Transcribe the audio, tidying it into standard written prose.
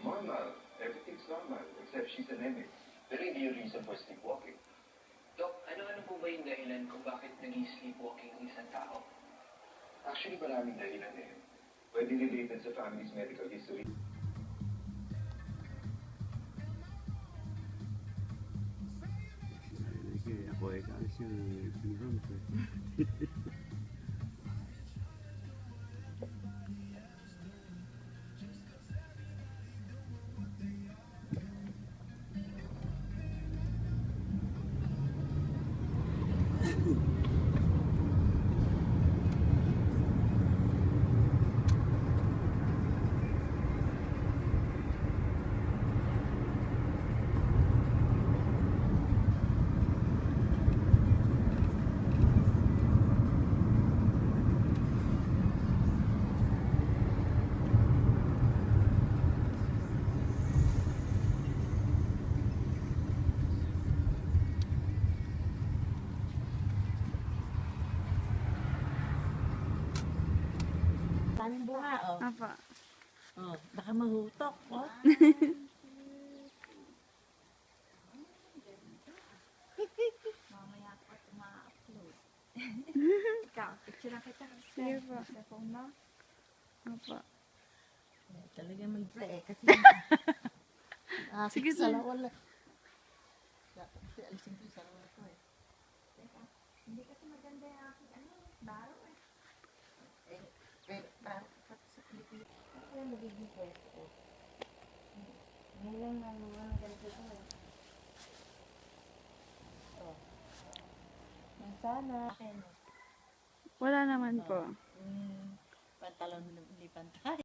Normal. Everything's normal, except she's anemic. Pero hindi yung reason for sleepwalking. Dok, ano-ano po ba yung dahilan kung bakit nag-sleepwalking ang isang tao? Actually, maraming dahilan eh. Pwede related sa family's medical history. 이렇게 뭐에 관심이 있는데 Daming bunga, oh. Apa. Oh, baka mahutok, oh. Mamaya ako ma-upload. Ikaw, picture na kita. Sige po. Sa phone mo. Apa. Talagang mag-play eh, kasi Sige, sa sir. wala. Kasi alisin ko yung sarili ko eh. Teka, hindi kasi maganda yung aking baro eh. Pero, baro, pati sa Pilipinas. Ako yung magiging pwesto. Ngayon na naman ang ganito ko eh. Oh. Yan sana. Akin. Wala naman po. Pantalon mo hindi pantay.